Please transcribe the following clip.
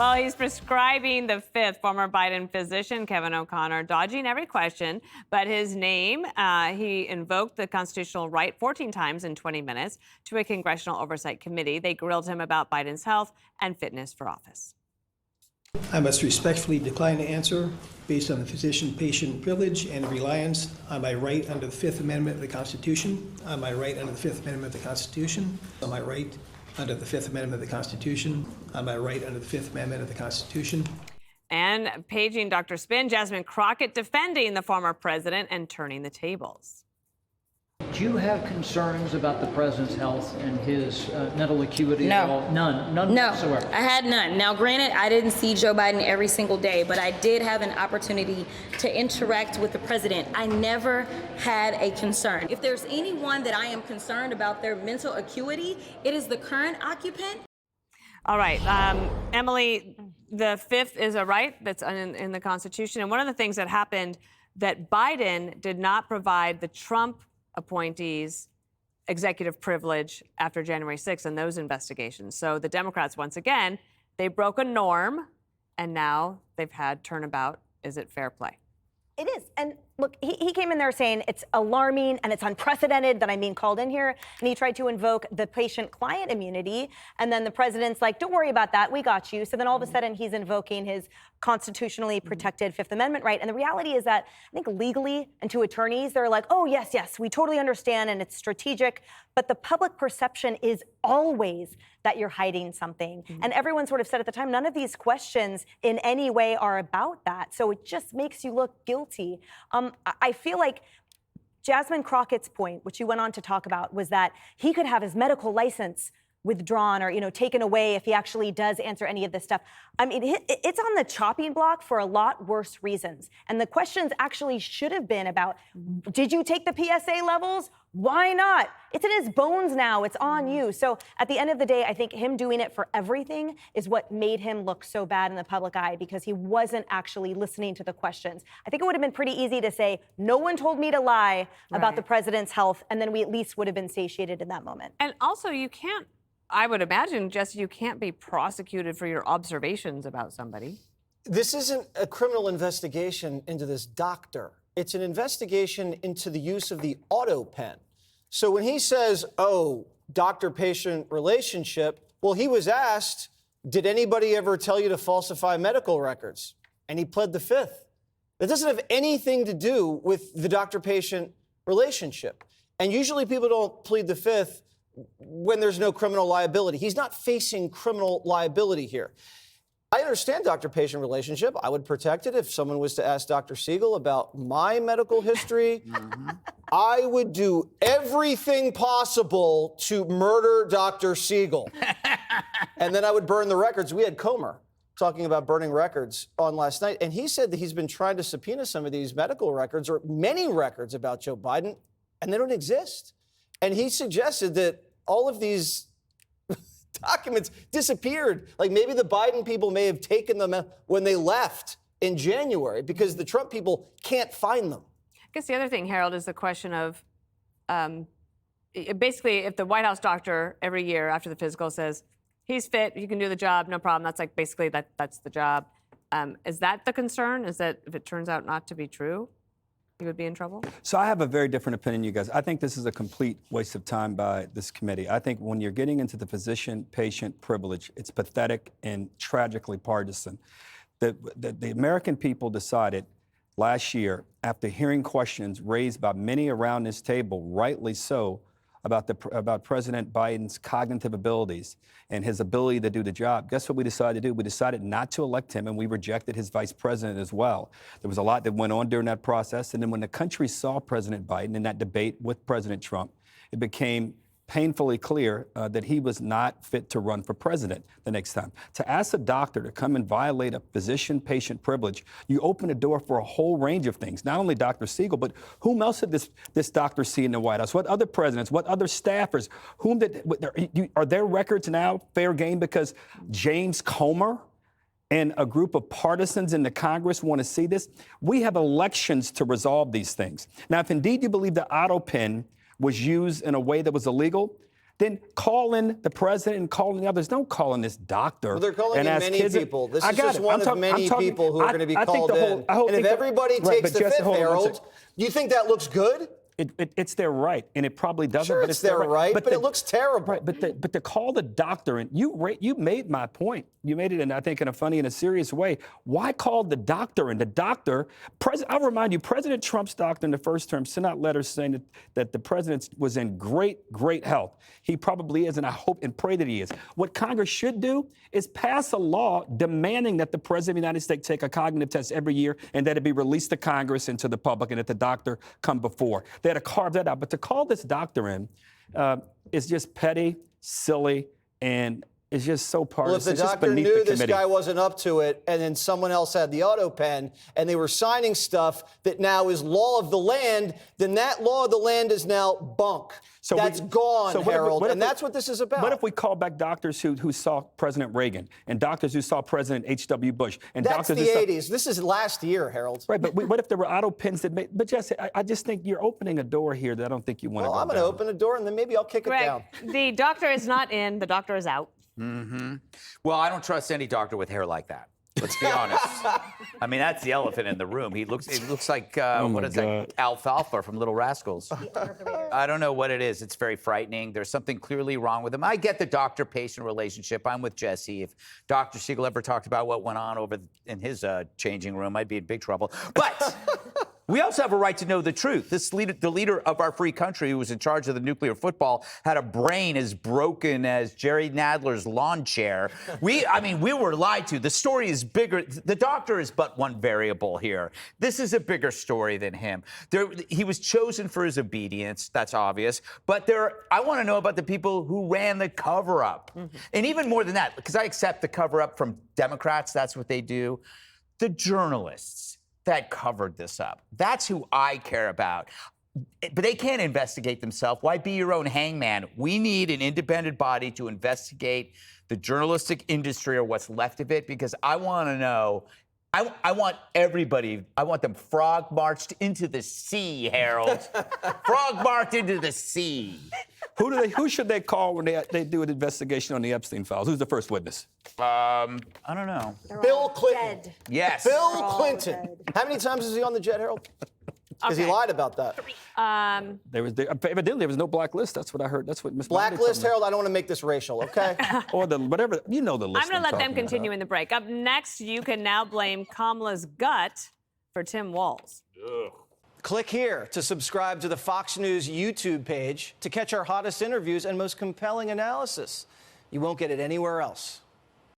Well, he's prescribing the fifth. Former Biden physician Kevin O'Connor dodging every question, but his name, he invoked the constitutional right 14 times in 20 minutes to a congressional oversight committee. They grilled him about Biden's health and fitness for office. I must respectfully decline to answer based on the physician-patient privilege and reliance on my right under the Fifth Amendment of the Constitution, on my right under the Fifth Amendment of the Constitution, on my right under the Fifth Amendment of the Constitution, on my right under the Fifth Amendment of the Constitution. And paging Dr. Spin, Jasmine Crockett defending the former president and turning the tables. Do you have concerns about the president's health and his mental acuity No. at all? None whatsoever? I had none. Now, granted, I didn't see Joe Biden every single day, but I did have an opportunity to interact with the president. I never had a concern. If there's anyone that I am concerned about their mental acuity, it is the current occupant. All right, Emily, the fifth is a right that's in the Constitution. And one of the things that happened that Biden did not provide the Trump appointees executive privilege after January 6th in those investigations. So the Democrats, once again, they broke a norm, and now they've had turnabout. Is it fair play? It is. And look, he came in there saying it's alarming and it's unprecedented that I'm being called in here. And he tried to invoke the patient-client immunity. And then the president's like, don't worry about that. We got you. So then all of a sudden he's invoking his constitutionally protected Fifth Amendment right. And the reality is that I think legally and to attorneys, they're like, oh, yes, we totally understand and it's strategic. But the public perception is always that you're hiding something. And everyone sort of said at the time, none of these questions in any way are about that. So it just makes you look guilty. I feel like Jasmine Crockett's point, which you went on to talk about, was that he could have his medical license withdrawn or, taken away if he actually does answer any of this stuff. I mean, it's on the chopping block for a lot worse reasons. And the questions actually should have been about, did you take the PSA levels? Why not? It's in his bones now. It's on you. So at the end of the day, I think him doing it for everything is what made him look so bad in the public eye, because he wasn't actually listening to the questions. I think it would have been pretty easy to say, no one told me to lie about the president's health, and then we at least would have been satiated in that moment. And also, you can't, I would imagine, Jesse, you can't be prosecuted for your observations about somebody. This isn't a criminal investigation into this doctor. It's an investigation into the use of the auto pen. So when he says, oh, doctor-patient relationship, well, he was asked, did anybody ever tell you to falsify medical records? And he pled the fifth. That doesn't have anything to do with the doctor-patient relationship. And usually people don't plead the fifth when there's no criminal liability. He's not facing criminal liability here. I understand doctor-patient relationship. I would protect it if someone was to ask Dr. Siegel about my medical history. I would do everything possible to murder Dr. Siegel. And then I would burn the records. We had Comer talking about burning records on last night. And he said that he's been trying to subpoena some of these medical records, or many records about Joe Biden, and they don't exist. And he suggested that all of these documents disappeared. Like maybe the Biden people may have taken them when they left in January because the Trump people can't find them. I guess the other thing, Harold, is the question of basically if the White House doctor every year after the physical says, he's fit, he can do the job, no problem. That's like basically that's the job. Is that the concern? Is that if it turns out not to be true, he would be in trouble? So I have a very different opinion, you guys. I think this is a complete waste of time by this committee. I think when you're getting into the physician-patient privilege, it's pathetic and tragically partisan. The American people decided last year, after hearing questions raised by many around this table, rightly so, about President Biden's cognitive abilities and his ability to do the job. Guess what we decided to do? We decided not to elect him, and we rejected his vice president as well. There was a lot that went on during that process. And then when the country saw President Biden in that debate with President Trump, it became painfully clear that he was not fit to run for president the next time. To ask a doctor to come and violate a physician-patient privilege, you open the door for a whole range of things. Not only Dr. Siegel, but whom else did this doctor see in the White House? What other presidents? What other staffers? Are their records now fair game because James Comer and a group of partisans in the Congress want to see this? We have elections to resolve these things. Now, if indeed you believe the auto pen was used in a way that was illegal, then call in the president and call in the others. Don't call in this doctor. Well, they're calling and in ask many kids. people. This I is got just it. one I'm of talking- many I'm talking- people who are going to be I think called the whole- in. I hope And if think everybody right, takes but the Jesse, fifth, hold on one Harold, second. do you think that looks good? It's their right, and it probably doesn't. Sure, but it's their right, but it looks terrible. Right, but to call the doctor in, you made my point. You made it, I think, in a funny and a serious way. Why call the doctor in? The doctor, I'll remind you, President Trump's doctor in the first term sent out letters saying that the president was in great health. He probably is, and I hope and pray that he is. What Congress should do is pass a law demanding that the president of the United States take a cognitive test every year and that it be released to Congress and to the public and that the doctor come before. They had to carve that out. But to call this doctor in is just petty, silly, and it's just so partisan. Well, if the It's just doctor beneath knew the this committee. guy wasn't up to it, and then someone else had the auto pen, and they were signing stuff that now is law of the land, then that law of the land is now bunk. That's gone, Harold, and that's what this is about. What if we call back doctors who saw President Reagan and doctors who saw President H.W. Bush and That's doctors the who saw, 80s. This is last year, Harold. Right, but what if there were auto pens that made? But Jesse, I just think you're opening a door here that I don't think you want to. Well, I'm going to open the door, and then maybe I'll kick it Greg, down. the doctor is not in, the doctor is out. Well, I don't trust any doctor with hair like that. Let's be honest. I mean, that's the elephant in the room. It looks like what is that? Alfalfa from Little Rascals. I don't know what it is. It's very frightening. There's something clearly wrong with him. I get the doctor-patient relationship. I'm with Jesse. If Dr. Siegel ever talked about what went on over in his changing room, I'd be in big trouble. But we also have a right to know the truth. The leader of our free country, who was in charge of the nuclear football, had a brain as broken as Jerry Nadler's lawn chair. We were lied to. The story is bigger. The doctor is but one variable here. This is a bigger story than him. He was chosen for his obedience. That's obvious. But I want to know about the people who ran the cover-up. And even more than that, because I accept the cover-up from Democrats. That's what they do. The journalists that covered this up. That's who I care about. But they can't investigate themselves. Why be your own hangman? We need an independent body to investigate the journalistic industry or what's left of it, because I want to know. I want everybody, I want them frog marched into the sea, Harold. Frog marched into the sea. Who should they call when they do an investigation on the Epstein files? Who's the first witness? I don't know. Bill Clinton. Dead. Yes. Bill Clinton. How many times is he on the jet, Harold? Because he Okay. lied about that. Evidently there was no blacklist. That's what I heard. That's what Ms. Mondi told Blacklist, me. Harold, I don't want to make this racial, okay? Or the whatever, you know the list. I'm going to let them talking continue about. in the break. Up next, you can now blame Kamala's gut for Tim Walz. Click here to subscribe to the Fox News YouTube page to catch our hottest interviews and most compelling analysis. You won't get it anywhere else.